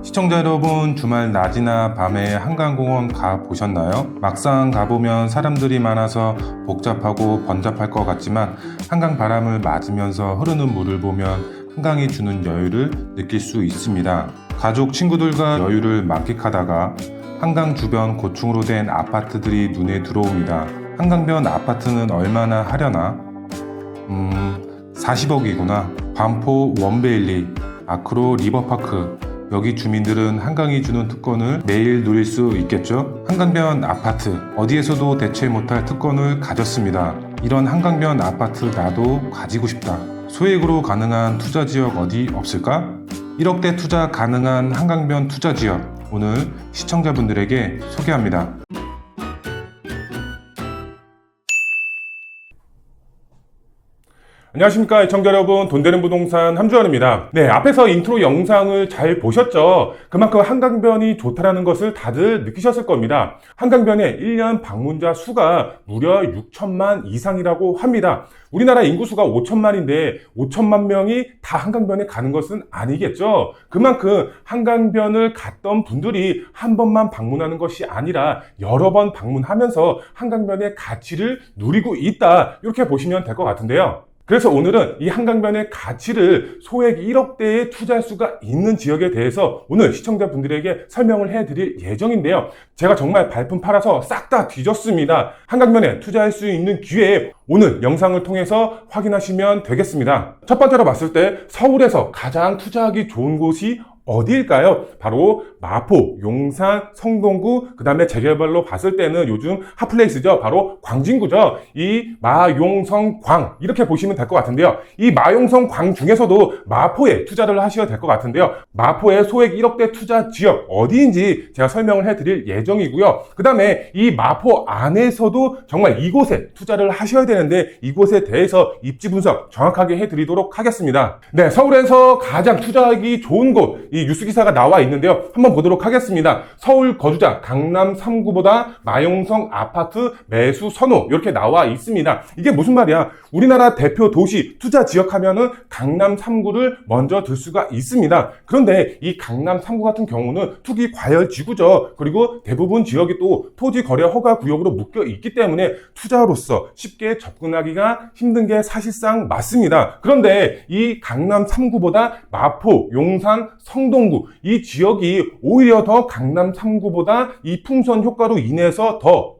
시청자 여러분, 주말 낮이나 밤에 한강공원 가보셨나요? 막상 가보면 사람들이 많아서 복잡하고 번잡할 것 같지만 한강 바람을 맞으면서 흐르는 물을 보면 한강이 주는 여유를 느낄 수 있습니다. 가족, 친구들과 여유를 만끽하다가 한강 주변 고층으로 된 아파트들이 눈에 들어옵니다. 한강변 아파트는 얼마나 하려나? 40억이구나. 반포 원베일리, 아크로 리버파크, 여기 주민들은 한강이 주는 특권을 매일 누릴 수 있겠죠? 한강변 아파트, 어디에서도 대체 못할 특권을 가졌습니다. 이런 한강변 아파트 나도 가지고 싶다. 소액으로 가능한 투자 지역 어디 없을까? 1억대 투자 가능한 한강변 투자 지역, 오늘 시청자분들에게 소개합니다. 안녕하십니까 시청자 여러분, 돈되는 부동산 함주환입니다. 네, 앞에서 인트로 영상을 잘 보셨죠? 그만큼 한강변이 좋다라는 것을 다들 느끼셨을 겁니다. 한강변의 1년 방문자 수가 무려 6천만 이상이라고 합니다. 우리나라 인구수가 5천만인데 5천만 명이 다 한강변에 가는 것은 아니겠죠? 그만큼 한강변을 갔던 분들이 한 번만 방문하는 것이 아니라 여러 번 방문하면서 한강변의 가치를 누리고 있다, 이렇게 보시면 될 것 같은데요. 그래서 오늘은 이 한강변의 가치를 소액 1억대에 투자할 수가 있는 지역에 대해서 오늘 시청자분들에게 설명을 해드릴 예정인데요. 제가 정말 발품 팔아서 싹 다 뒤졌습니다. 한강변에 투자할 수 있는 기회에 오늘 영상을 통해서 확인하시면 되겠습니다. 첫 번째로 봤을 때 서울에서 가장 투자하기 좋은 곳이 어디일까요? 바로 마포, 용산, 성동구, 그 다음에 재개발로 봤을 때는 요즘 핫플레이스죠. 바로 광진구죠. 이 마용성 광, 이렇게 보시면 될 것 같은데요. 이 마용성 광 중에서도 마포에 투자를 하셔야 될 것 같은데요. 마포의 소액 1억대 투자 지역 어디인지 제가 설명을 해드릴 예정이고요. 그 다음에 이 마포 안에서도 정말 이곳에 투자를 하셔야 되는데 이곳에 대해서 입지 분석 정확하게 해드리도록 하겠습니다. 네, 서울에서 가장 투자하기 좋은 곳, 이 뉴스 기사가 나와 있는데요. 한번 보도록 하겠습니다. 서울 거주자 강남 3구보다 마용성 아파트 매수 선호, 이렇게 나와 있습니다. 이게 무슨 말이야? 우리나라 대표 도시 투자 지역 하면은 강남 3구를 먼저 들 수가 있습니다. 그런데 이 강남 3구 같은 경우는 투기 과열 지구죠. 그리고 대부분 지역이 또 토지 거래 허가 구역으로 묶여 있기 때문에 투자로서 쉽게 접근하기가 힘든 게 사실상 맞습니다. 그런데 이 강남 3구보다 마포, 용산, 성동구, 이 지역이 오히려 더 강남 3구보다 이 풍선 효과로 인해서 더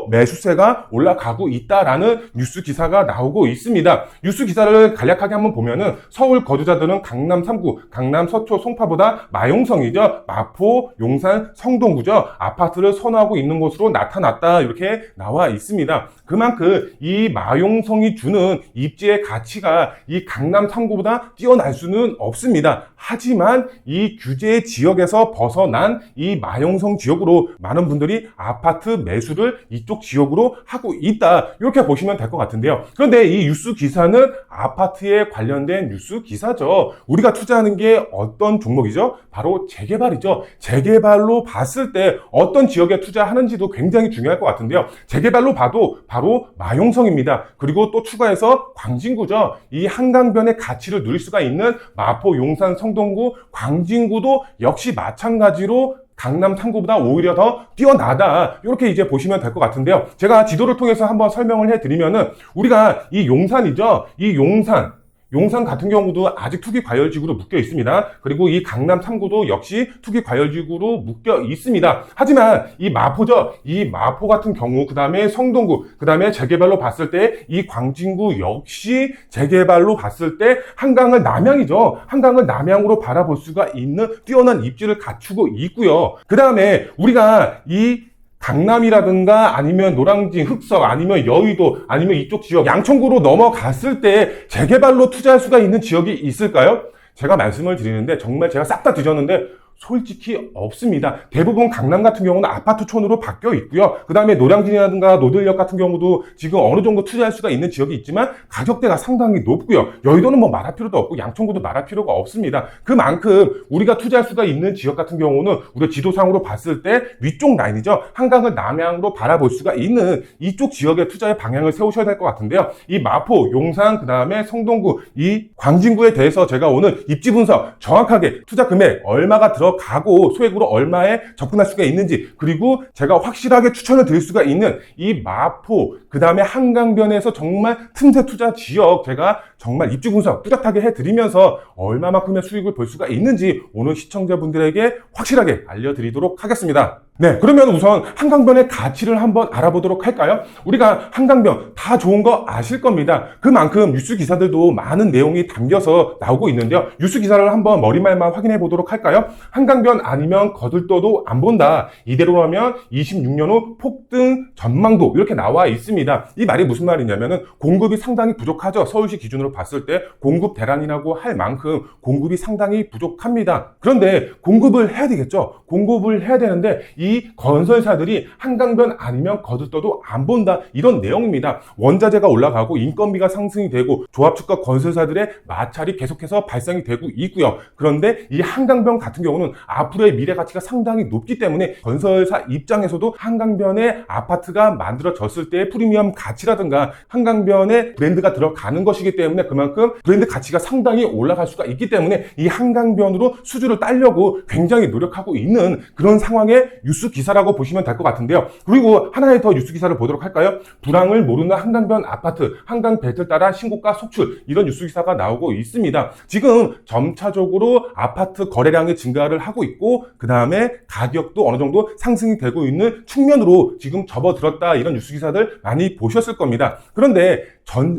매수세가 올라가고 있다라는 뉴스 기사가 나오고 있습니다. 뉴스 기사를 간략하게 한번 보면은 서울 거주자들은 강남 3구, 강남 서초, 송파보다 마용성이죠. 마포, 용산, 성동구죠. 아파트를 선호하고 있는 곳으로 나타났다, 이렇게 나와 있습니다. 그만큼 이 마용성이 주는 입지의 가치가 이 강남 3구보다 뛰어날 수는 없습니다. 하지만 이 규제 지역에서 벗어난 이 마용성 지역으로 많은 분들이 아파트 매수를 이쪽 지역으로 하고 있다, 이렇게 보시면 될 것 같은데요. 그런데 이 뉴스 기사는 아파트에 관련된 뉴스 기사죠. 우리가 투자하는 게 어떤 종목이죠? 바로 재개발이죠. 재개발로 봤을 때 어떤 지역에 투자하는지도 굉장히 중요할 것 같은데요. 재개발로 봐도 바로 마용성입니다. 그리고 또 추가해서 광진구죠. 이 한강변의 가치를 누릴 수가 있는 마포, 용산, 성동구, 광진구도 역시 마찬가지로 강남 3구보다 오히려 더 뛰어나다, 이렇게 이제 보시면 될 것 같은데요. 제가 지도를 통해서 한번 설명을 해드리면은 우리가 이 용산이죠. 이 용산 같은 경우도 아직 투기 과열지구로 묶여 있습니다. 그리고 이 강남 3구도 역시 투기 과열지구로 묶여 있습니다. 하지만 이 마포죠. 이 마포 같은 경우, 그 다음에 성동구, 그 다음에 재개발로 봤을 때 이 광진구 역시 재개발로 봤을 때 한강을 남향이죠. 한강을 남향으로 바라볼 수가 있는 뛰어난 입지를 갖추고 있고요. 그 다음에 우리가 이 강남이라든가 아니면 노량진, 흑석, 아니면 여의도, 아니면 이쪽 지역 양천구로 넘어갔을 때 재개발로 투자할 수가 있는 지역이 있을까요? 제가 말씀을 드리는데 정말 제가 싹 다 뒤졌는데 솔직히 없습니다. 대부분 강남 같은 경우는 아파트촌으로 바뀌어 있고요. 그 다음에 노량진이라든가 노들역 같은 경우도 지금 어느 정도 투자할 수가 있는 지역이 있지만 가격대가 상당히 높고요. 여의도는 뭐 말할 필요도 없고 양천구도 말할 필요가 없습니다. 그만큼 우리가 투자할 수가 있는 지역 같은 경우는 우리가 지도상으로 봤을 때 위쪽 라인이죠. 한강을 남향으로 바라볼 수가 있는 이쪽 지역의 투자의 방향을 세우셔야 될 것 같은데요. 이 마포, 용산, 그 다음에 성동구, 이 광진구에 대해서 제가 오늘 입지 분석 정확하게 투자 금액 얼마가 들어 들어가고 소액으로 얼마에 접근할 수가 있는지, 그리고 제가 확실하게 추천을 드릴 수가 있는 이 마포, 그 다음에 한강변에서 정말 틈새 투자 지역 제가 정말 입지 분석 뚜렷하게 해드리면서 얼마만큼의 수익을 볼 수가 있는지 오늘 시청자분들에게 확실하게 알려드리도록 하겠습니다. 네, 그러면 우선 한강변의 가치를 한번 알아보도록 할까요? 우리가 한강변 다 좋은 거 아실 겁니다. 그만큼 뉴스 기사들도 많은 내용이 담겨서 나오고 있는데요. 뉴스 기사를 한번 머리말만 확인해 보도록 할까요? 한강변 아니면 거들떠도 안 본다. 이대로라면 26년 후 폭등 전망도 이렇게 나와 있습니다. 이 말이 무슨 말이냐면은 공급이 상당히 부족하죠. 서울시 기준으로 봤을 때 공급 대란이라고 할 만큼 공급이 상당히 부족합니다. 그런데 공급을 해야 되겠죠. 공급을 해야 되는데 이 건설사들이 한강변 아니면 거들떠도 안 본다, 이런 내용입니다. 원자재가 올라가고 인건비가 상승이 되고 조합측과 건설사들의 마찰이 계속해서 발생이 되고 있고요. 그런데 이 한강변 같은 경우는 앞으로의 미래 가치가 상당히 높기 때문에 건설사 입장에서도 한강변에 아파트가 만들어졌을 때의 프리미엄 가치라든가 한강변에 브랜드가 들어가는 것이기 때문에 그만큼 브랜드 가치가 상당히 올라갈 수가 있기 때문에 이 한강변으로 수주를 따려고 굉장히 노력하고 있는 그런 상황의 뉴스 기사라고 보시면 될 것 같은데요. 그리고 하나의 더 뉴스 기사를 보도록 할까요? 불황을 모르는 한강변 아파트, 한강 벨트 따라 신고가 속출, 이런 뉴스 기사가 나오고 있습니다. 지금 점차적으로 아파트 거래량이 증가를 하고 있고 그 다음에 가격도 어느 정도 상승이 되고 있는 측면으로 지금 접어들었다, 이런 뉴스 기사들 많이 보셨을 겁니다. 그런데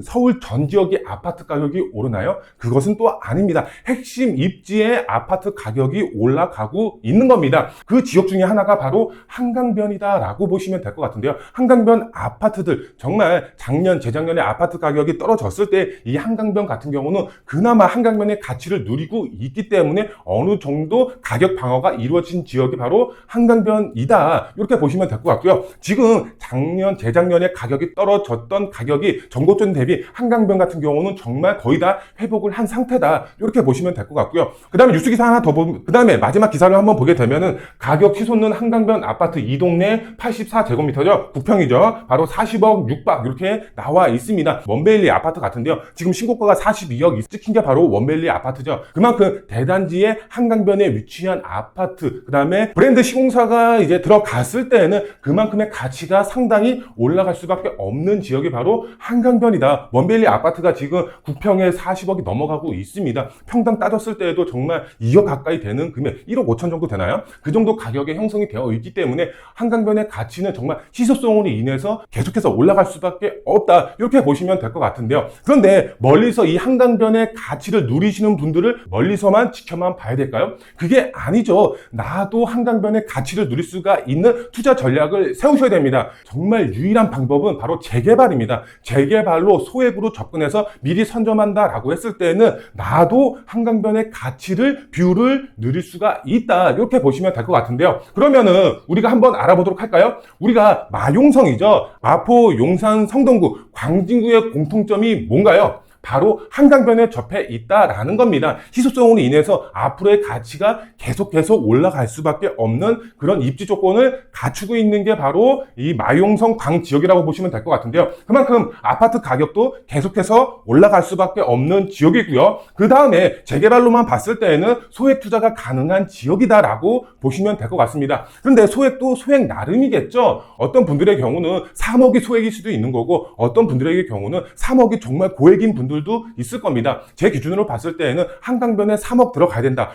서울 전 지역의 아파트 가격이 오르나요? 그것은 또 아닙니다. 핵심 입지의 아파트 가격이 올라가고 있는 겁니다. 그 지역 중에 하나가 바로 한강변이다라고 보시면 될 것 같은데요. 한강변 아파트들, 정말 작년, 재작년에 아파트 가격이 떨어졌을 때 이 한강변 같은 경우는 그나마 한강변의 가치를 누리고 있기 때문에 어느 정도 가격 방어가 이루어진 지역이 바로 한강변이다, 이렇게 보시면 될 것 같고요. 지금 작년, 재작년에 가격이 떨어졌던 가격이 전고점 대비 한강변 같은 경우는 정말 거의 다 회복을 한 상태다, 이렇게 보시면 될 것 같고요. 그 다음에 뉴스 기사 하나 더 보면, 그 다음에 마지막 기사를 한번 보게 되면은 가격 치솟는 한강변 아파트 이 동네 84제곱미터죠. 9평이죠. 바로 40억 6박 이렇게 나와 있습니다. 원베일리 아파트 같은데요. 지금 신고가가 42억 찍힌 게 바로 원베일리 아파트죠. 그만큼 대단지의 한강변에 위치한 아파트, 그 다음에 브랜드 시공사가 이제 들어갔을 때에는 그만큼의 가치가 상당히 올라갈 수밖에 없는 지역이 바로 한강변이다. 원베일리 아파트가 지금 9평에 40억이 넘어가고 있습니다. 평당 따졌을 때에도 정말 2억 가까이 되는 금액, 1억 5천 정도 되나요? 그 정도 가격에 형성이 되어 있기 때문에 한강변의 가치는 정말 희소성으로 인해서 계속해서 올라갈 수밖에 없다, 이렇게 보시면 될 것 같은데요. 그런데 멀리서 이 한강변의 가치를 누리시는 분들을 멀리서만 지켜만 봐야 될까요? 그게 아니죠. 나도 한강변의 가치를 누릴 수가 있는 투자 전략을 세우셔야 됩니다. 정말 유일한 방법은 바로 재개발입니다. 재개발로 소액으로 접근해서 미리 선점한다라고 했을 때는 나도 한강변의 가치를, 뷰를 누릴 수가 있다, 이렇게 보시면 될 것 같은데요. 그러면은 우리가 한번 알아보도록 할까요? 우리가 마용성이죠. 마포, 용산, 성동구, 광진구의 공통점이 뭔가요? 바로 한강변에 접해 있다라는 겁니다. 희소성으로 인해서 앞으로의 가치가 계속 올라갈 수밖에 없는 그런 입지 조건을 갖추고 있는 게 바로 이 마용성 광 지역이라고 보시면 될 것 같은데요. 그만큼 아파트 가격도 계속해서 올라갈 수밖에 없는 지역이고요. 그 다음에 재개발로만 봤을 때에는 소액 투자가 가능한 지역이다라고 보시면 될 것 같습니다. 그런데 소액도 소액 나름이겠죠. 어떤 분들의 경우는 3억이 소액일 수도 있는 거고 어떤 분들의 경우는 3억이 정말 고액인 분들도 있을 겁니다. 제 기준으로 봤을 때에는 한강변에 3억 들어가야 된다.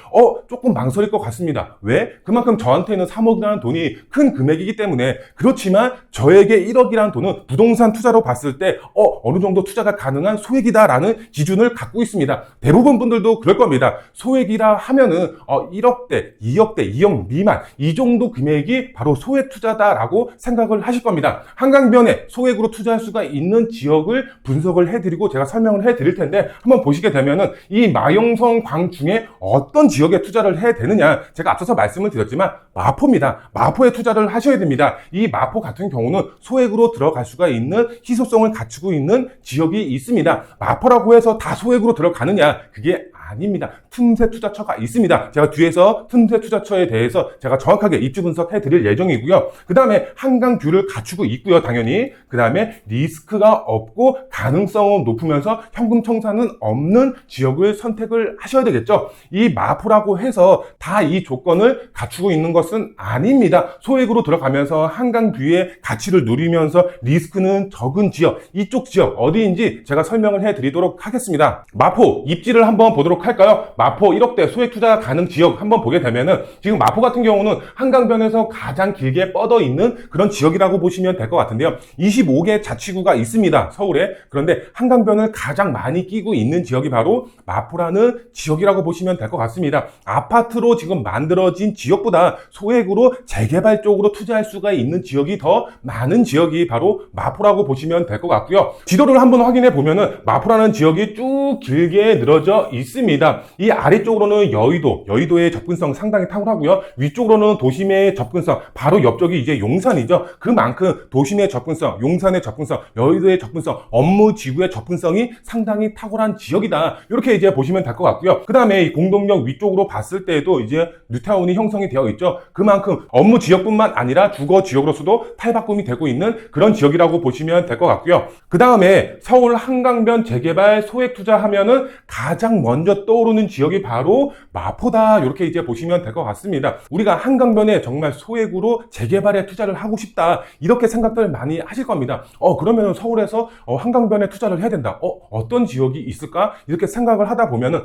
조금 망설일 것 같습니다. 왜? 그만큼 저한테는 3억이라는 돈이 큰 금액이기 때문에. 그렇지만 저에게 1억이라는 돈은 부동산 투자로 봤을 때 어느 정도 투자가 가능한 소액이다라는 기준을 갖고 있습니다. 대부분 분들도 그럴 겁니다. 소액이라 하면은 1억대, 2억대, 2억 미만, 이 정도 금액이 바로 소액 투자다라고 생각을 하실 겁니다. 한강변에 소액으로 투자할 수가 있는 지역을 분석을 해드리고 제가 설명을 해드릴 텐데 한번 보시게 되면은 이 마용성 광 중에 어떤 지역에 투자를 해야 되느냐, 제가 앞서서 말씀을 드렸지만 마포입니다. 마포에 투자를 하셔야 됩니다. 이 마포 같은 경우는 소액으로 들어갈 수가 있는 희소성을 갖추고 있는 지역이 있습니다. 마포라고 해서 다 소액으로 들어가느냐, 그게 아닙니다. 틈새 투자처가 있습니다. 제가 뒤에서 틈새 투자처에 대해서 제가 정확하게 입지 분석해 드릴 예정이고요. 그 다음에 한강뷰를 갖추고 있고요. 당연히 그 다음에 리스크가 없고 가능성은 높으면서 현금 청산은 없는 지역을 선택을 하셔야 되겠죠. 이 마포라고 해서 다 이 조건을 갖추고 있는 것은 아닙니다. 소액으로 들어가면서 한강뷰의 가치를 누리면서 리스크는 적은 지역, 이쪽 지역 어디인지 제가 설명을 해드리도록 하겠습니다. 마포 입지를 한번 보도록 할까요? 마포 1억대 소액 투자 가능 지역 한번 보게 되면은 지금 마포 같은 경우는 한강변에서 가장 길게 뻗어 있는 그런 지역이라고 보시면 될 것 같은데요. 25개 자치구가 있습니다. 서울에. 그런데 한강변을 가장 많이 끼고 있는 지역이 바로 마포라는 지역이라고 보시면 될 것 같습니다. 아파트로 지금 만들어진 지역보다 소액으로 재개발 쪽으로 투자할 수가 있는 지역이 더 많은 지역이 바로 마포라고 보시면 될 것 같고요. 지도를 한번 확인해 보면은 마포라는 지역이 쭉 길게 늘어져 있습니다. 이 아래쪽으로는 여의도의 접근성 상당히 탁월하고요. 위쪽으로는 도심의 접근성, 바로 옆쪽이 이제 용산이죠. 그만큼 도심의 접근성, 용산의 접근성, 여의도의 접근성, 업무 지구의 접근성이 상당히 탁월한 지역이다. 이렇게 이제 보시면 될 것 같고요. 그 다음에 이 공동역 위쪽으로 봤을 때에도 이제 뉴타운이 형성이 되어 있죠. 그만큼 업무 지역뿐만 아니라 주거 지역으로서도 탈바꿈이 되고 있는 그런 지역이라고 보시면 될 것 같고요. 그 다음에 서울 한강변 재개발 소액 투자하면은 가장 먼저 떠오르는 지역이 바로 마포다. 이렇게 이제 보시면 될 것 같습니다. 우리가 한강변에 정말 소액으로 재개발에 투자를 하고 싶다. 이렇게 생각들 많이 하실 겁니다. 그러면 서울에서 한강변에 투자를 해야 된다. 어떤 지역이 있을까? 이렇게 생각을 하다 보면은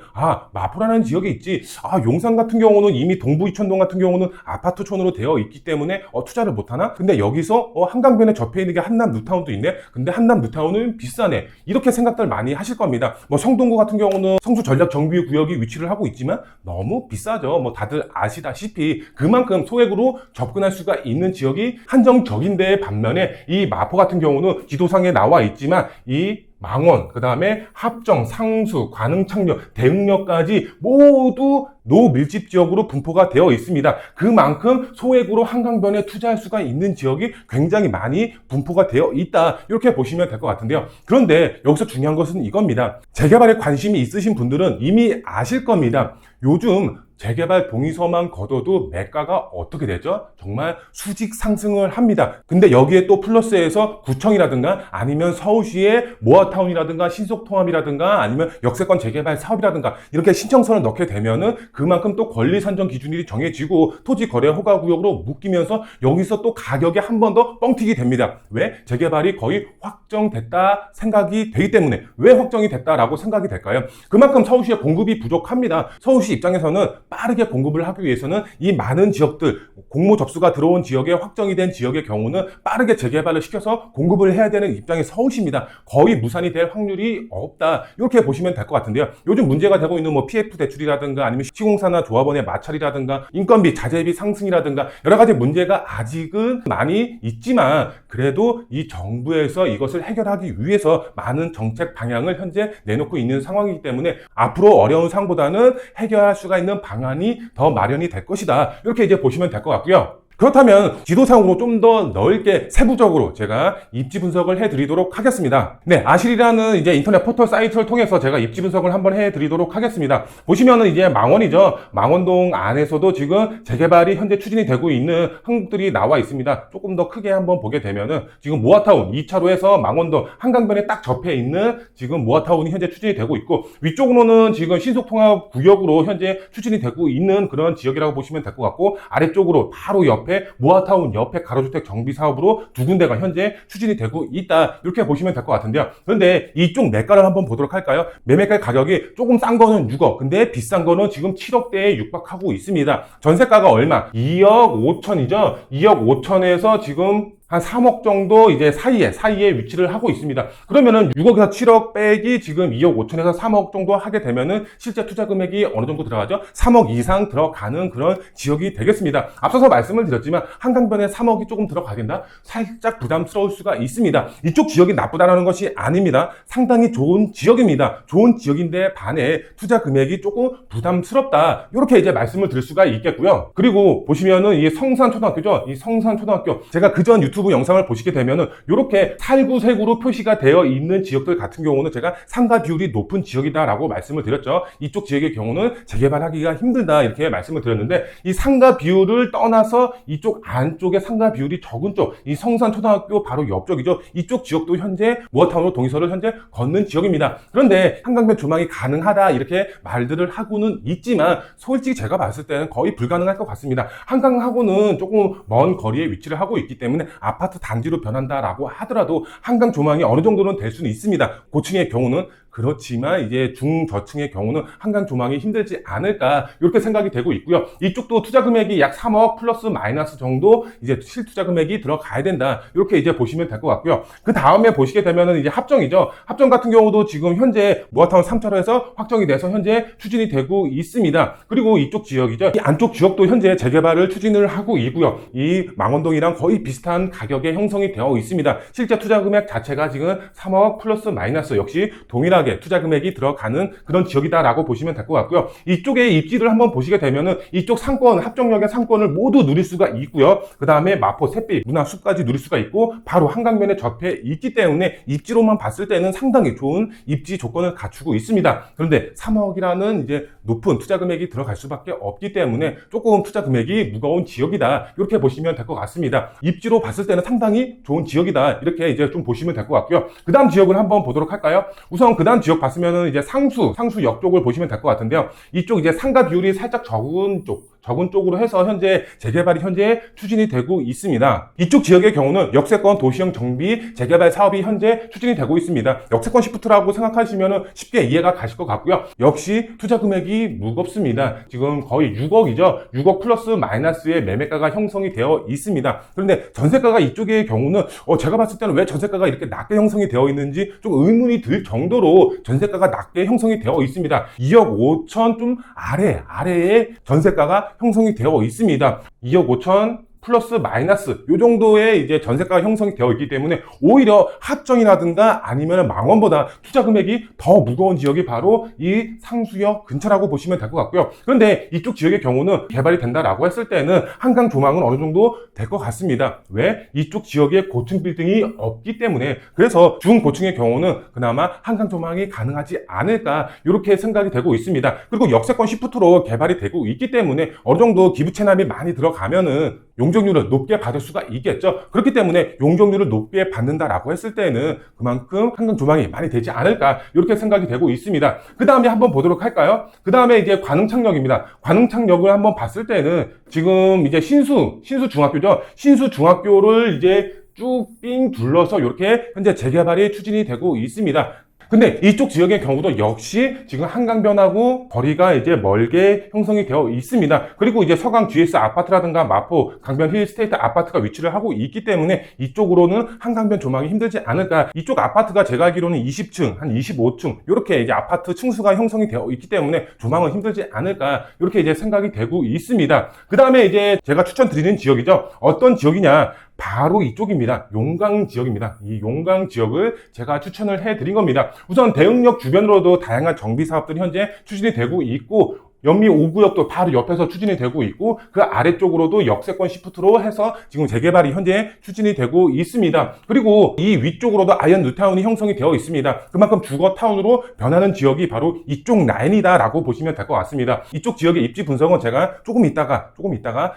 마포라는 지역이 있지. 용산 같은 경우는 이미 동부 이촌동 같은 경우는 아파트촌으로 되어 있기 때문에 투자를 못 하나? 근데 여기서 한강변에 접해 있는 게 한남 뉴타운도 있네. 근데 한남 뉴타운은 비싸네. 이렇게 생각들 많이 하실 겁니다. 성동구 같은 경우는 성수 전략 정비 구역이 위치를 하고 있지만 너무 비싸죠. 다들 아시다시피 그만큼 소액으로 접근할 수가 있는 지역이 한정적인데 반면에 이 마포 같은 경우는 지도상에 나와 있지만 이 망원, 그 다음에 합정, 상수, 관흥창역, 대흥역까지 모두 노밀집 지역으로 분포가 되어 있습니다. 그만큼 소액으로 한강변에 투자할 수가 있는 지역이 굉장히 많이 분포가 되어 있다. 이렇게 보시면 될 것 같은데요. 그런데 여기서 중요한 것은 이겁니다. 재개발에 관심이 있으신 분들은 이미 아실 겁니다. 요즘 재개발 동의서만 걷어도 매가가 어떻게 되죠? 정말 수직 상승을 합니다. 근데 여기에 또 플러스해서 구청이라든가 아니면 서울시의 모아타운이라든가 신속통합이라든가 아니면 역세권 재개발 사업이라든가 이렇게 신청서를 넣게 되면은 그만큼 또 권리 산정 기준이 정해지고 토지 거래 허가 구역으로 묶이면서 여기서 또 가격이 한 번 더 뻥튀기 됩니다. 왜? 재개발이 거의 확정됐다 생각이 되기 때문에. 왜 확정이 됐다라고 생각이 될까요? 그만큼 서울시의 공급이 부족합니다. 서울시 입장에서는 빠르게 공급을 하기 위해서는 이 많은 지역들, 공모 접수가 들어온 지역에 확정이 된 지역의 경우는 빠르게 재개발을 시켜서 공급을 해야 되는 입장이 서울시입니다. 거의 무산이 될 확률이 없다. 이렇게 보시면 될 것 같은데요. 요즘 문제가 되고 있는 PF 대출이라든가 아니면 시공사나 조합원의 마찰이라든가 인건비, 자재비 상승이라든가 여러 가지 문제가 아직은 많이 있지만 그래도 이 정부에서 이것을 해결하기 위해서 많은 정책 방향을 현재 내놓고 있는 상황이기 때문에 앞으로 어려운 상황보다는 해결할 수가 있는 방안이 더 마련이 될 것이다. 이렇게 이제 보시면 될 것 같고요. 그렇다면 지도상으로 좀 더 넓게 세부적으로 제가 입지 분석을 해드리도록 하겠습니다. 네, 아실이라는 이제 인터넷 포털 사이트를 통해서 제가 입지 분석을 한번 해드리도록 하겠습니다. 보시면은 이제 망원이죠. 망원동 안에서도 지금 재개발이 현재 추진이 되고 있는 항목들이 나와 있습니다. 조금 더 크게 한번 보게 되면은 지금 모아타운 2차로에서 망원동 한강변에 딱 접해 있는 지금 모아타운이 현재 추진이 되고 있고 위쪽으로는 지금 신속통합 구역으로 현재 추진이 되고 있는 그런 지역이라고 보시면 될 것 같고 아래쪽으로 바로 옆에 모아타운 옆에 가로주택 정비 사업으로 두 군데가 현재 추진이 되고 있다. 이렇게 보시면 될 것 같은데요. 그런데 이쪽 매가를 한번 보도록 할까요? 매매가 가격이 조금 싼 거는 6억, 근데 비싼 거는 지금 7억대에 육박하고 있습니다. 전세가가 얼마? 2억 5천이죠. 2억 5천에서 지금 한 3억 정도 이제 사이에 위치를 하고 있습니다. 그러면은 6억에서 7억 빼기 지금 2억 5천에서 3억 정도 하게 되면은 실제 투자 금액이 어느 정도 들어가죠? 3억 이상 들어가는 그런 지역이 되겠습니다. 앞서서 말씀을 드렸지만 한강변에 3억이 조금 들어가야 된다? 살짝 부담스러울 수가 있습니다. 이쪽 지역이 나쁘다는 것이 아닙니다. 상당히 좋은 지역입니다. 좋은 지역인데 반해 투자 금액이 조금 부담스럽다. 이렇게 이제 말씀을 드릴 수가 있겠고요. 그리고 보시면은 이 성산초등학교죠. 이 성산초등학교 제가 그전 유튜브 유튜브 영상을 보시게 되면은 이렇게 살구색으로 표시가 되어 있는 지역들 같은 경우는 제가 상가 비율이 높은 지역이다라고 말씀을 드렸죠. 이쪽 지역의 경우는 재개발하기가 힘들다 이렇게 말씀을 드렸는데, 이 상가 비율을 떠나서 이쪽 안쪽에 상가 비율이 적은 쪽, 이 성산초등학교 바로 옆쪽이죠. 이쪽 지역도 현재 모어타운으로 동의서를 현재 걷는 지역입니다. 그런데 한강변 조망이 가능하다 이렇게 말들을 하고는 있지만 솔직히 제가 봤을 때는 거의 불가능할 것 같습니다. 한강하고는 조금 먼 거리에 위치를 하고 있기 때문에 아파트 단지로 변한다라고 하더라도 한강 조망이 어느 정도는 될 수는 있습니다. 고층의 경우는. 그렇지만 이제 중저층의 경우는 한강 조망이 힘들지 않을까 이렇게 생각이 되고 있고요. 이쪽도 투자 금액이 약 3억 플러스 마이너스 정도 이제 실투자 금액이 들어가야 된다 이렇게 이제 보시면 될 것 같고요. 그 다음에 보시게 되면은 이제 합정이죠. 합정 같은 경우도 지금 현재 모아타운 3차로에서 확정이 돼서 현재 추진이 되고 있습니다. 그리고 이쪽 지역이죠. 이 안쪽 지역도 현재 재개발을 추진을 하고 있고요. 이 망원동이랑 거의 비슷한 가격에 형성이 되어 있습니다. 실제 투자 금액 자체가 지금 3억 플러스 마이너스 역시 동일하게 투자 금액이 들어가는 그런 지역이다라고 보시면 될 것 같고요. 이쪽에 입지를 한번 보시게 되면은 이쪽 상권, 합정역의 상권을 모두 누릴 수가 있고요. 그 다음에 마포, 샛빛, 문화숲까지 누릴 수가 있고 바로 한강변에 접해 있기 때문에 입지로만 봤을 때는 상당히 좋은 입지 조건을 갖추고 있습니다. 그런데 3억이라는 이제 높은 투자 금액이 들어갈 수밖에 없기 때문에 조금 투자 금액이 무거운 지역이다 이렇게 보시면 될 것 같습니다. 입지로 봤을 때는 상당히 좋은 지역이다 이렇게 이제 좀 보시면 될 것 같고요. 그 다음 지역을 한번 보도록 할까요? 우선 그 다음 지역 봤으면은 이제 상수역 쪽을 보시면 될 것 같은데요. 이쪽 이제 상가 비율이 살짝 적은 쪽으로 해서 현재 재개발이 현재 추진이 되고 있습니다. 이쪽 지역의 경우는 역세권 도시형 정비 재개발 사업이 현재 추진이 되고 있습니다. 역세권 시프트라고 생각하시면 쉽게 이해가 가실 것 같고요. 역시 투자 금액이 무겁습니다. 지금 거의 6억이죠. 6억 플러스 마이너스의 매매가가 형성이 되어 있습니다. 그런데 전세가가 이쪽의 경우는 제가 봤을 때는 왜 전세가가 이렇게 낮게 형성이 되어 있는지 좀 의문이 들 정도로 전세가가 낮게 형성이 되어 있습니다. 2억 5천 좀 아래에 전세가가 형성이 되어 있습니다. 2억 5천 플러스 마이너스 요 정도의 이제 전세가가 형성이 되어 있기 때문에 오히려 합정이라든가 아니면 망원보다 투자 금액이 더 무거운 지역이 바로 이 상수역 근처라고 보시면 될 것 같고요. 그런데 이쪽 지역의 경우는 개발이 된다라고 했을 때는 한강 조망은 어느 정도 될 것 같습니다. 왜? 이쪽 지역에 고층 빌딩이 없기 때문에. 그래서 중고층의 경우는 그나마 한강 조망이 가능하지 않을까 이렇게 생각이 되고 있습니다. 그리고 역세권 시프트로 개발이 되고 있기 때문에 어느 정도 기부 체납이 많이 들어가면은 용적률을 높게 받을 수가 있겠죠. 그렇기 때문에 용적률을 높게 받는다라고 했을 때는 그만큼 한강 조망이 많이 되지 않을까 이렇게 생각이 되고 있습니다. 그 다음에 한번 보도록 할까요? 그 다음에 이제 관흥창역입니다. 관흥창역을 한번 봤을 때는 지금 이제 신수 중학교죠. 신수 중학교를 이제 쭉 삥 둘러서 이렇게 현재 재개발이 추진이 되고 있습니다. 근데 이쪽 지역의 경우도 역시 지금 한강변하고 거리가 이제 멀게 형성이 되어 있습니다. 그리고 이제 서강 GS 아파트라든가 마포 강변 힐스테이트 아파트가 위치를 하고 있기 때문에 이쪽으로는 한강변 조망이 힘들지 않을까. 이쪽 아파트가 제가 알기로는 20층, 한 25층 이렇게 이제 아파트 층수가 형성이 되어 있기 때문에 조망은 힘들지 않을까 이렇게 이제 생각이 되고 있습니다. 그 다음에 이제 제가 추천드리는 지역이죠. 어떤 지역이냐? 바로 이쪽입니다. 용강 지역입니다. 이 용강 지역을 제가 추천을 해드린 겁니다. 우선 대흥역 주변으로도 다양한 정비 사업들이 현재 추진이 되고 있고 연미 5구역도 바로 옆에서 추진이 되고 있고 그 아래쪽으로도 역세권 시프트로 해서 지금 재개발이 현재 추진이 되고 있습니다. 그리고 이 위쪽으로도 아이언 뉴타운이 형성이 되어 있습니다. 그만큼 주거타운으로 변하는 지역이 바로 이쪽 라인이다라고 보시면 될 것 같습니다. 이쪽 지역의 입지 분석은 제가 조금 이따가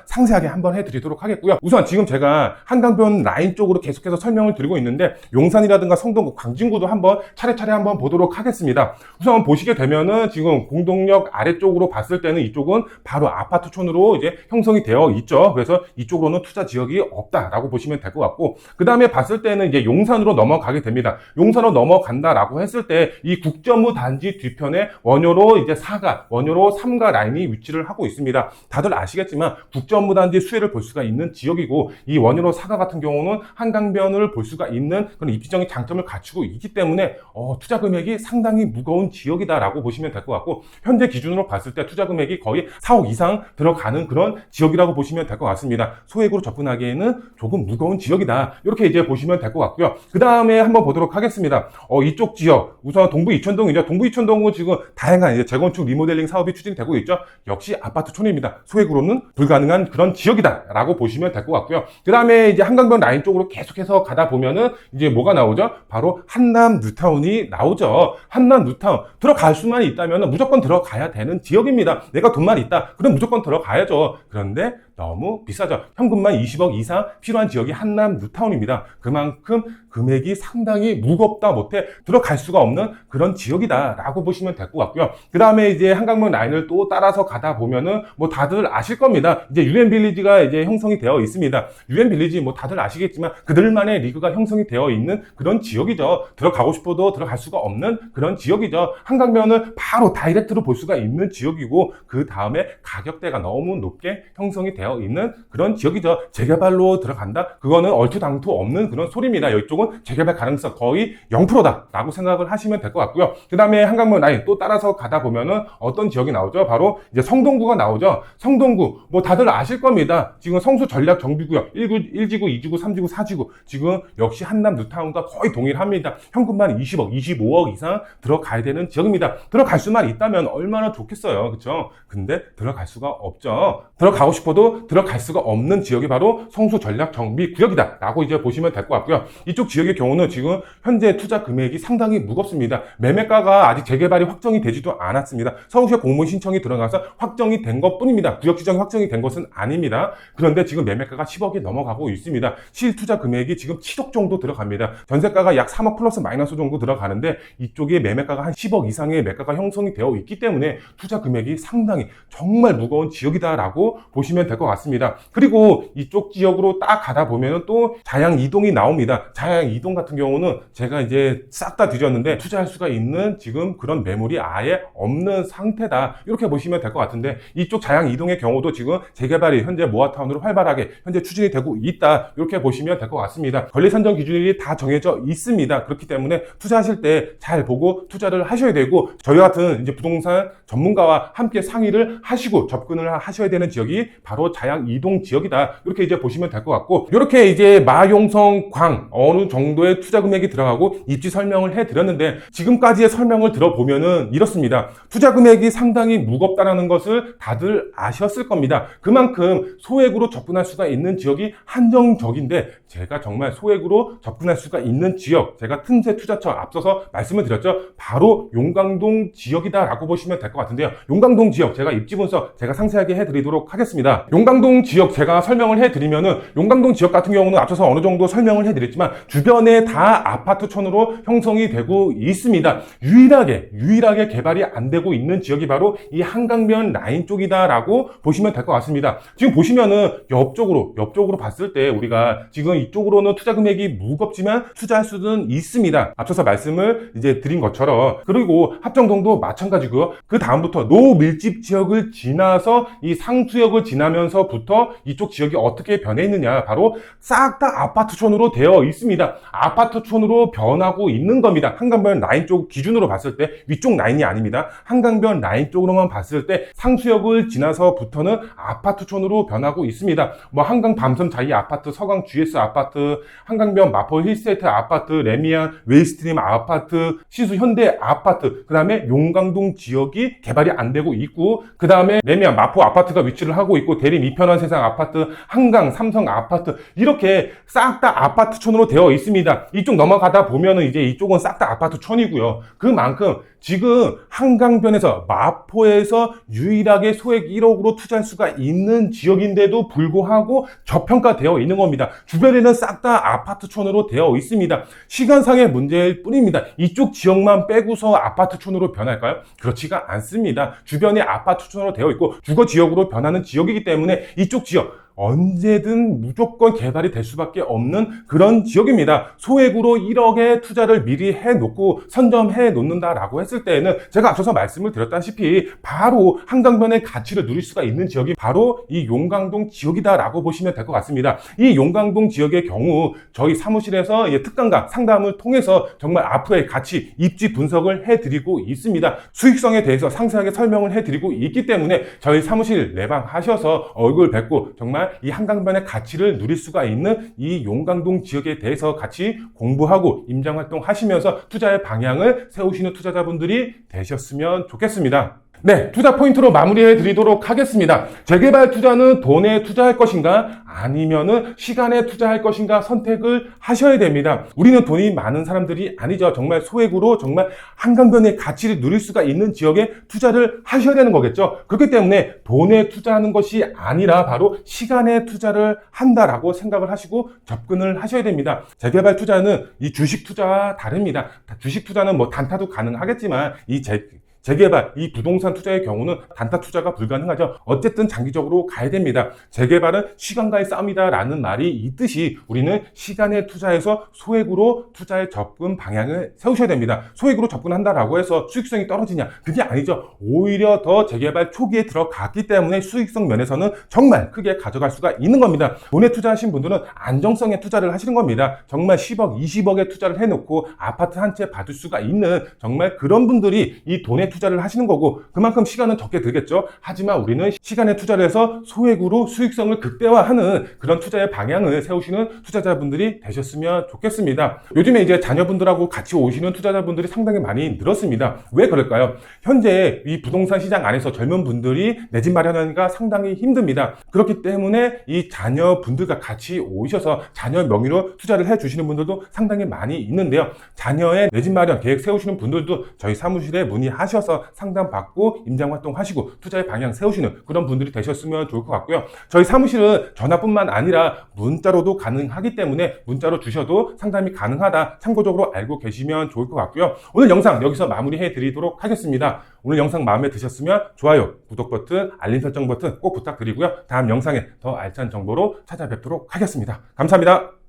상세하게 한번 해드리도록 하겠고요. 우선 지금 제가 한강변 라인 쪽으로 계속해서 설명을 드리고 있는데 용산이라든가 성동구, 광진구도 한번 차례차례 한번 보도록 하겠습니다. 우선 보시게 되면은 지금 공동역 아래쪽으로 봤을 때는 이쪽은 바로 아파트촌으로 이제 형성이 되어 있죠. 그래서 이쪽으로는 투자 지역이 없다라고 보시면 될 것 같고, 그 다음에 봤을 때는 이제 용산으로 넘어가게 됩니다. 용산으로 넘어간다라고 했을 때 이 국전무 단지 뒤편에 원효로 이제 4가, 원효로 3가 라인이 위치를 하고 있습니다. 다들 아시겠지만 국전무 단지 수혜를 볼 수가 있는 지역이고 이 원효로 4가 같은 경우는 한강변을 볼 수가 있는 그런 입지적인 장점을 갖추고 있기 때문에 투자 금액이 상당히 무거운 지역이다라고 보시면 될 것 같고, 현재 기준으로 봤을 때 진짜 투자 금액이 거의 4억 이상 들어가는 그런 지역이라고 보시면 될 것 같습니다. 소액으로 접근하기에는 조금 무거운 지역이다. 이렇게 이제 보시면 될 것 같고요. 그 다음에 한번 보도록 하겠습니다. 이쪽 지역, 우선 동부 이천동이죠. 동부 이천동은 지금 다양한 이제 재건축 리모델링 사업이 추진되고 있죠. 역시 아파트촌입니다. 소액으로는 불가능한 그런 지역이다라고 보시면 될 것 같고요. 그 다음에 이제 한강변 라인 쪽으로 계속해서 가다 보면은 이제 뭐가 나오죠? 바로 한남 뉴타운이 나오죠. 한남 뉴타운 들어갈 수만 있다면 무조건 들어가야 되는 지역입니다. 내가 돈만 있다, 그럼 무조건 들어가야죠. 그런데 너무 비싸죠. 현금만 20억 이상 필요한 지역이 한남 뉴타운입니다. 그만큼 금액이 상당히 무겁다 못해 들어갈 수가 없는 그런 지역이다라고 보시면 될 것 같고요. 그 다음에 이제 한강변 라인을 또 따라서 가다 보면은 뭐 다들 아실 겁니다. 이제 유엔빌리지가 이제 형성이 되어 있습니다. 유엔빌리지 뭐 다들 아시겠지만 그들만의 리그가 형성이 되어 있는 그런 지역이죠. 들어가고 싶어도 들어갈 수가 없는 그런 지역이죠. 한강변을 바로 다이렉트로 볼 수가 있는 지역이고, 그 다음에 가격대가 너무 높게 형성이 되어 있는 그런 지역이죠. 재개발로 들어간다? 그거는 얼토당토 없는 그런 소리입니다. 이쪽은 재개발 가능성 거의 0%다 라고 생각을 하시면 될 것 같고요. 그 다음에 한강변 라인 또 따라서 가다 보면은 어떤 지역이 나오죠? 바로 이제 성동구가 나오죠. 성동구 뭐 다들 아실 겁니다. 지금 성수 전략 정비구역 1지구, 2지구, 3지구, 4지구 지금 역시 한남 뉴타운과 거의 동일합니다. 현금만 20억, 25억 이상 들어가야 되는 지역입니다. 들어갈 수만 있다면 얼마나 좋겠어요. 그렇죠? 근데 들어갈 수가 없죠. 들어가고 싶어도 들어갈 수가 없는 지역이 바로 성수 전략 정비 구역이다 라고 이제 보시면 될 것 같고요. 이쪽 지역의 경우는 지금 현재 투자 금액이 상당히 무겁습니다. 매매가가 아직 재개발이 확정이 되지도 않았습니다. 서울시의 공문 신청이 들어가서 확정이 된 것 뿐입니다. 구역 지정이 확정이 된 것은 아닙니다. 그런데 지금 매매가가 10억이 넘어가고 있습니다. 실투자 금액이 지금 7억 정도 들어갑니다. 전세가가 약 3억 플러스 마이너스 정도 들어가는데 이쪽에 매매가가 한 10억 이상의 매가가 형성이 되어 있기 때문에 투자 금액이 상당히 정말 무거운 지역이다라고 보시면 될 것 같습니다. 그리고 이쪽 지역으로 딱 가다 보면 또 자양 이동이 나옵니다. 자양 이동 같은 경우는 제가 이제 싹 다 뒤졌는데 투자할 수가 있는 지금 그런 매물이 아예 없는 상태다. 이렇게 보시면 될 것 같은데, 이쪽 자양 이동의 경우도 지금 재개발이 현재 모아타운으로 활발하게 현재 추진이 되고 있다. 이렇게 보시면 될 것 같습니다. 권리 선정 기준이 다 정해져 있습니다. 그렇기 때문에 투자하실 때 잘 보고 투자를 하셔야 되고, 저희 같은 이제 부동산 전문가와 함께 상의를 하시고 접근을 하셔야 되는 지역이 바로 자양 이동 지역이다. 이렇게 이제 보시면 될 것 같고, 이렇게 이제 마용성 광 어느 정도의 투자 금액이 들어가고 입지 설명을 해드렸는데, 지금까지의 설명을 들어보면은 이렇습니다. 투자 금액이 상당히 무겁다라는 것을 다들 아셨을 겁니다. 그만큼 소액으로 접근할 수가 있는 지역이 한정적인데, 제가 정말 소액으로 접근할 수가 있는 지역, 제가 틈새 투자처 앞서서 말씀을 드렸죠. 바로 용강동 지역이다라고 보시면 될 것 같은데요. 용강동 지역 제가 입지 분석 제가 상세하게 해드리도록 하겠습니다. 용강동 지역 제가 설명을 해드리면은, 용강동 지역 같은 경우는 앞서서 어느 정도 설명을 해드렸지만 주변에 다 아파트촌으로 형성이 되고 있습니다. 유일하게 개발이 안 되고 있는 지역이 바로 이 한강변 라인 쪽이다라고 보시면 될 것 같습니다. 지금 보시면은 옆쪽으로 봤을 때 우리가 지금 이쪽으로는 투자 금액이 무겁지만 투자할 수는 있습니다. 앞서서 말씀을 이제 드린 것처럼. 그리고 합정동도 마찬가지고요. 그 다음부터 노밀집 지역을 지나서 이 상수역을 지나면서부터 이쪽 지역이 어떻게 변해 있느냐, 바로 싹 다 아파트촌으로 되어 있습니다. 아파트촌으로 변하고 있는 겁니다. 한강변 라인 쪽 기준으로 봤을 때, 위쪽 라인이 아닙니다. 한강변 라인 쪽으로만 봤을 때 상수역을 지나서부터는 아파트촌으로 변하고 있습니다. 뭐 한강 밤섬 자이 아파트, 서강 GS 아파트, 한강변 마포 힐스테이트 아파트, 레미안 웨이스트림 아파트, 시수 현대 아파트, 그 다음에 용강동 지역이 개발이 안 되고 있고, 그 다음에 레미안 마포 아파트가 위치를 하고 있고, 대림 이편한 세상 아파트, 한강 삼성 아파트, 이렇게 싹 다 아파트촌으로 되어 있습니다. 이쪽 넘어가다 보면은 이제 이쪽은 싹 다 아파트촌이고요. 그만큼 지금 한강변에서 마포에서 유일하게 소액 1억으로 투자할 수가 있는 지역인데도 불구하고 저평가되어 있는 겁니다. 주변에는 싹 다 아파트촌으로 되어 있습니다. 시간상의 문제일 뿐입니다. 이쪽 지역만 빼고서 아파트촌으로 변할까요? 그렇지가 않습니다. 주변에 아파트촌으로 되어 있고 주거 지역으로 변하는 지역이기 때문에 이쪽 지역 언제든 무조건 개발이 될 수밖에 없는 그런 지역입니다. 소액으로 1억의 투자를 미리 해놓고 선점해 놓는다라고 했을 때에는 제가 앞서서 말씀을 드렸다시피 바로 한강변의 가치를 누릴 수가 있는 지역이 바로 이 용강동 지역이다라고 보시면 될 것 같습니다. 이 용강동 지역의 경우 저희 사무실에서 특강과 상담을 통해서 정말 앞으로의 가치, 입지 분석을 해드리고 있습니다. 수익성에 대해서 상세하게 설명을 해드리고 있기 때문에 저희 사무실 내방하셔서 얼굴 뵙고 정말 이 한강변의 가치를 누릴 수가 있는 이 용강동 지역에 대해서 같이 공부하고 임장활동 하시면서 투자의 방향을 세우시는 투자자분들이 되셨으면 좋겠습니다. 네, 투자 포인트로 마무리해 드리도록 하겠습니다. 재개발 투자는 돈에 투자할 것인가 아니면은 시간에 투자할 것인가 선택을 하셔야 됩니다. 우리는 돈이 많은 사람들이 아니죠. 정말 소액으로 정말 한강변의 가치를 누릴 수가 있는 지역에 투자를 하셔야 되는 거겠죠. 그렇기 때문에 돈에 투자하는 것이 아니라 바로 시간에 투자를 한다라고 생각을 하시고 접근을 하셔야 됩니다. 재개발 투자는 이 주식 투자와 다릅니다. 주식 투자는 뭐 단타도 가능하겠지만 재개발, 이 부동산 투자의 경우는 단타 투자가 불가능하죠. 어쨌든 장기적으로 가야 됩니다. 재개발은 시간과의 싸움이다라는 말이 있듯이 우리는 시간에 투자해서 소액으로 투자의 접근 방향을 세우셔야 됩니다. 소액으로 접근한다라고 해서 수익성이 떨어지냐? 그게 아니죠. 오히려 더 재개발 초기에 들어갔기 때문에 수익성 면에서는 정말 크게 가져갈 수가 있는 겁니다. 돈에 투자하신 분들은 안정성에 투자를 하시는 겁니다. 정말 10억, 20억에 투자를 해놓고 아파트 한 채 받을 수가 있는 정말 그런 분들이 이 돈에 투자를 하시는 거고 그만큼 시간은 적게 들겠죠. 하지만 우리는 시간에 투자를 해서 소액으로 수익성을 극대화하는 그런 투자의 방향을 세우시는 투자자분들이 되셨으면 좋겠습니다. 요즘에 이제 자녀분들하고 같이 오시는 투자자분들이 상당히 많이 늘었습니다. 왜 그럴까요? 현재 이 부동산 시장 안에서 젊은 분들이 내 집 마련하기가 상당히 힘듭니다. 그렇기 때문에 이 자녀분들과 같이 오셔서 자녀 명의로 투자를 해 주시는 분들도 상당히 많이 있는데요. 자녀의 내 집 마련 계획 세우시는 분들도 저희 사무실에 문의하셔서 상담받고 임장활동 하시고 투자의 방향 세우시는 그런 분들이 되셨으면 좋을 것 같고요. 저희 사무실은 전화뿐만 아니라 문자로도 가능하기 때문에 문자로 주셔도 상담이 가능하다 참고적으로 알고 계시면 좋을 것 같고요. 오늘 영상 여기서 마무리해 드리도록 하겠습니다. 오늘 영상 마음에 드셨으면 좋아요, 구독 버튼, 알림 설정 버튼 꼭 부탁드리고요. 다음 영상에 더 알찬 정보로 찾아뵙도록 하겠습니다. 감사합니다.